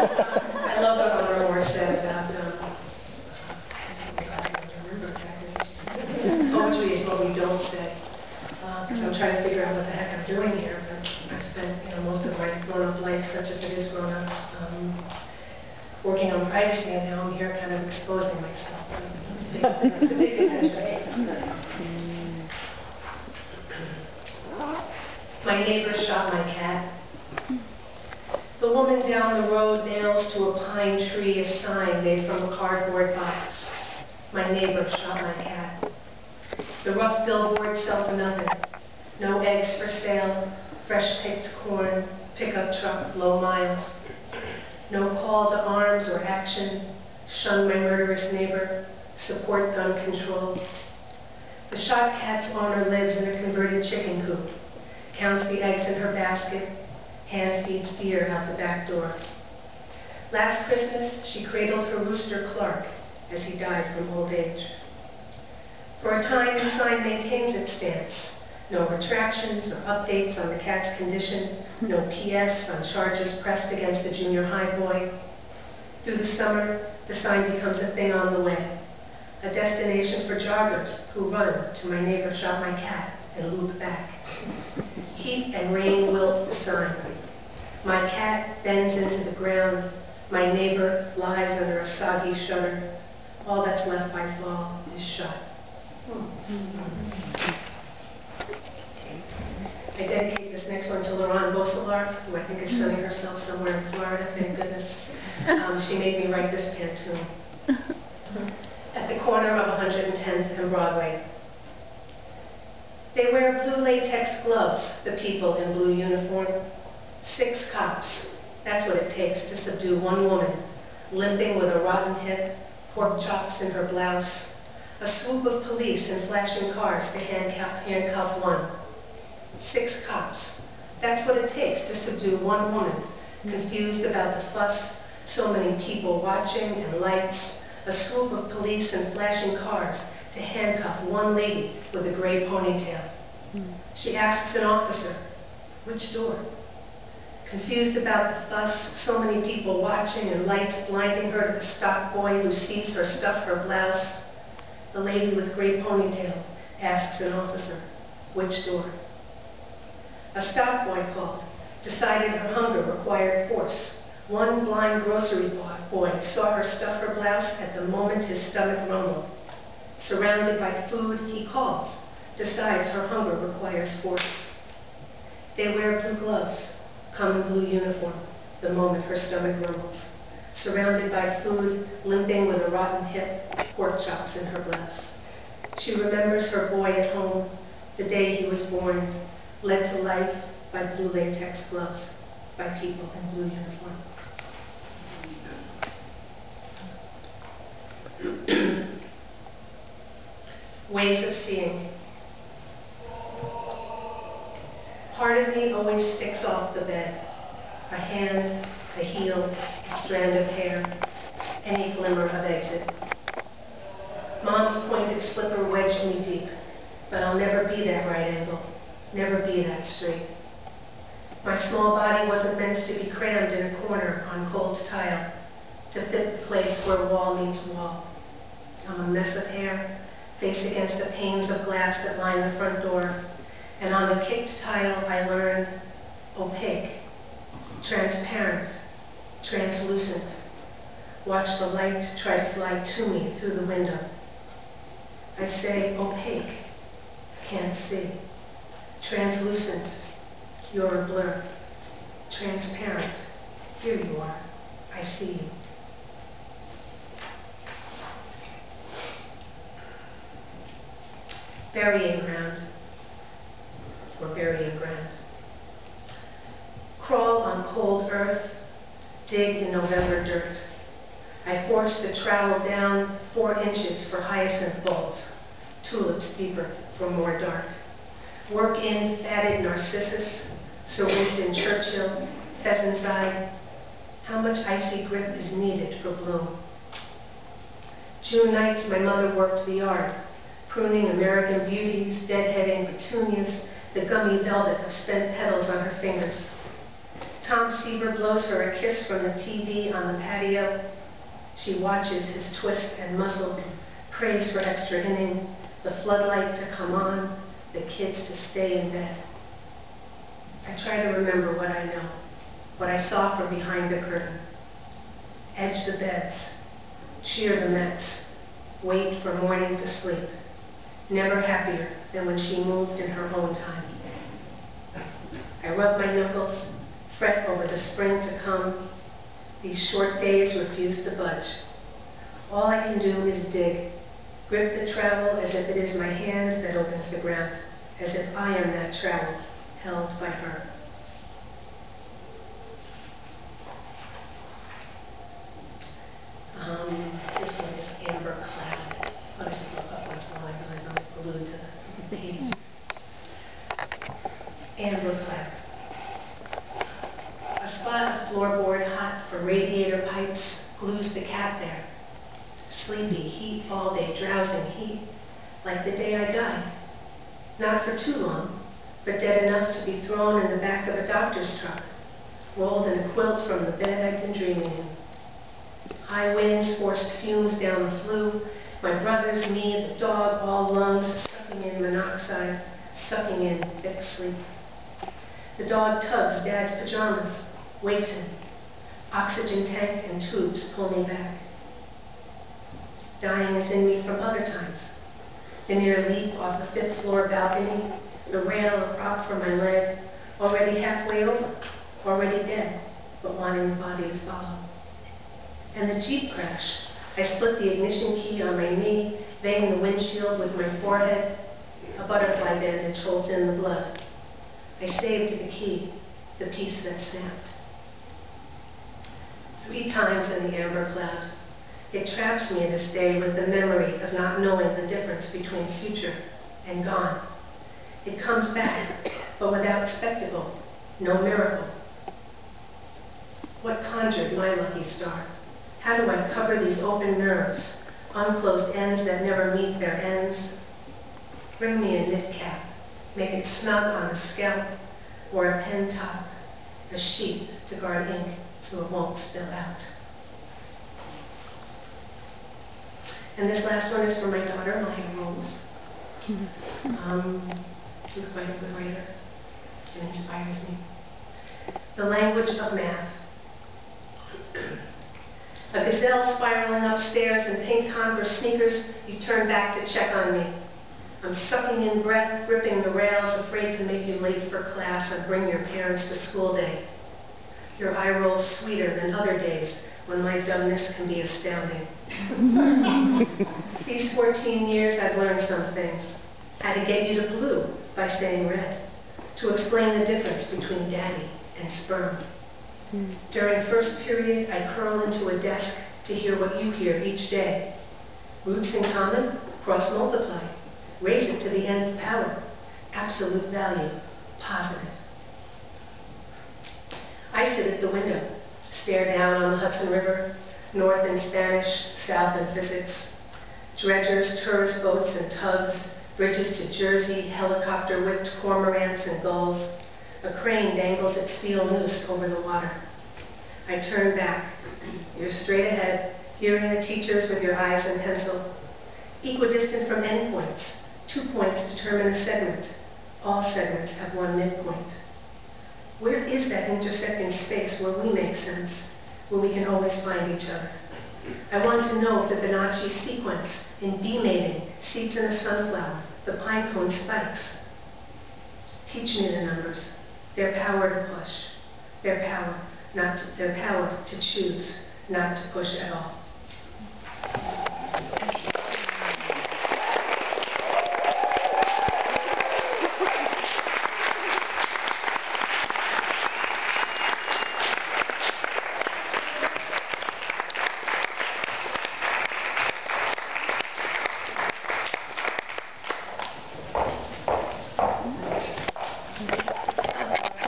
I love what Honor Moore said about poetry is what we don't say. Because I'm trying to figure out what the heck I'm doing here, but I've spent most of my grown-up life, such as it is grown-up, working on privacy, and now I'm here kind of exposing myself. It's a big adventure. My neighbor shot my cat. The woman down the road nails to a pine tree a sign made from a cardboard box. My neighbor shot my cat. The rough billboard sells nothing. No eggs for sale, fresh picked corn, pickup truck, low miles. No call to arms or action, shun my murderous neighbor, support gun control. The shot cat's owner lives in a converted chicken coop, counts the eggs in her basket, hand feeds deer out the back door. Last Christmas, she cradled her rooster Clark as he died from old age. For a time, the sign maintains its stance. No retractions or updates on the cat's condition, no PS on charges pressed against the junior high boy. Through the summer, the sign becomes a thing on the way, a destination for joggers who run to my neighbor shot my cat and loop back. Heat and rain wilt the sign. My cat bends into the ground. My neighbor lies under a soggy shutter. All that's left by fall is shut. I dedicate this next one to Laurent Bosselaar, who I think is sunning herself somewhere in Florida, thank goodness. She made me write this pantun. At the corner of 110th and Broadway. They wear blue latex gloves, the people in blue uniform. 6 cops, that's what it takes to subdue one woman, limping with a rotten hip, pork chops in her blouse. A swoop of police in flashing cars to handcuff one. 6 cops. That's what it takes to subdue one woman, confused about the fuss, so many people watching and lights. A swoop of police in flashing cars to handcuff one lady with a gray ponytail. She asks an officer, "Which door?" Confused about the fuss, so many people watching and lights blinding her to the stock boy who sees her stuff her blouse. The lady with gray ponytail asks an officer, "Which door?" A stock boy called, decided her hunger required force. One blind grocery boy saw her stuff her blouse at the moment his stomach rumbled. Surrounded by food, he calls, decides her hunger requires force. They wear blue gloves, come in blue uniform, the moment her stomach rumbles. Surrounded by food, limping with a rotten hip, pork chops in her blouse. She remembers her boy at home, the day he was born, led to life by blue latex gloves, by people in blue uniform. Ways of seeing. Part of me always sticks off the bed. A hand, a heel, a strand of hair, any glimmer of exit. Mom's pointed slipper wedged me deep, but I'll never be that right angle, never be that straight. My small body wasn't meant to be crammed in a corner on cold tile, to fit the place where wall meets wall. I'm a mess of hair, face against the panes of glass that line the front door, and on the kicked tile I learn opaque, transparent, translucent. Watch the light try to fly to me through the window. I say opaque, can't see. Translucent, you're a blur. Transparent, here you are, I see you. Burying ground, or burying ground. Crawl on cold earth, dig in November dirt. I force the trowel down 4 inches for hyacinth bulbs, tulips deeper for more dark. Work in fatted narcissus, cerise in Churchill, pheasant's eye. How much icy grip is needed for bloom? June nights my mother worked the yard, pruning American beauties, deadheading petunias, the gummy velvet of spent petals on her fingers. Tom Seaver blows her a kiss from the TV on the patio. She watches his twist and muscle, prays for extra inning, the floodlight to come on, the kids to stay in bed. I try to remember what I know, what I saw from behind the curtain. Edge the beds, cheer the Mets, wait for morning to sleep. Never happier than when she moved in her own time. I rub my knuckles, fret over the spring to come. These short days refuse to budge. All I can do is dig, grip the trowel as if it is my hand that opens the ground, as if I am that trowel held by her. This one is Amber Cloud. I just look up once in a while, I realize I'm glued to the page. Amber Cloud. A spot of floorboard hot for radiator pipes glues the cat there. Sleepy, heat all day, drowsing heat, like the day I died. Not for too long, but dead enough to be thrown in the back of a doctor's truck, rolled in a quilt from the bed I'd been dreaming in. High winds forced fumes down the flue, my brothers, me, the dog, all lungs, sucking in monoxide, sucking in thick sleep. The dog tugs Dad's pajamas, wakes him. Oxygen tank and tubes pull me back. Dying is in me from other times. The near leap off the 5th floor balcony, the rail a prop for my leg, already halfway over, already dead, but wanting the body to follow. And the Jeep crash. I split the ignition key on my knee, banging the windshield with my forehead. A butterfly bandage holds in the blood. I saved the key, the piece that snapped. 3 times in the Amber Cloud. It traps me this day with the memory of not knowing the difference between future and gone. It comes back, but without spectacle, no miracle. What conjured my lucky star? How do I cover these open nerves, unclosed ends that never meet their ends? Bring me a knit cap, make it snug on the scalp, or a pen top, a sheath to guard ink so it won't spill out. And this last one is for my daughter, Maya Rose. She's quite a good writer and inspires me. The language of math. A gazelle spiraling upstairs in pink Converse sneakers, you turn back to check on me. I'm sucking in breath, gripping the rails, afraid to make you late for class or bring your parents to school day. Your eye roll's sweeter than other days when my dumbness can be astounding. These 14 years I've learned some things. How to get you to blue by saying red. To explain the difference between daddy and sperm. During first period, I curl into a desk to hear what you hear each day. Roots in common, cross multiply. Raise it to the nth power. Absolute value, positive. I sit at the window, stare down on the Hudson River, north in Spanish, south in physics. Dredgers, tourist boats and tugs, bridges to Jersey, helicopter-whipped cormorants and gulls. A crane dangles its steel noose over the water. I turn back. You're straight ahead, hearing the teachers with your eyes and pencil. Equidistant from endpoints. 2 points determine a segment. All segments have one midpoint. Where is that intersecting space where we make sense, where we can always find each other? I want to know if the Fibonacci sequence in bee mating seeps in a sunflower, the pine cone spikes. Teach me the numbers, their power to push, their power to choose, not to push at all.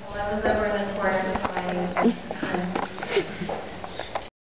Well, I was over in the corner crying at the time.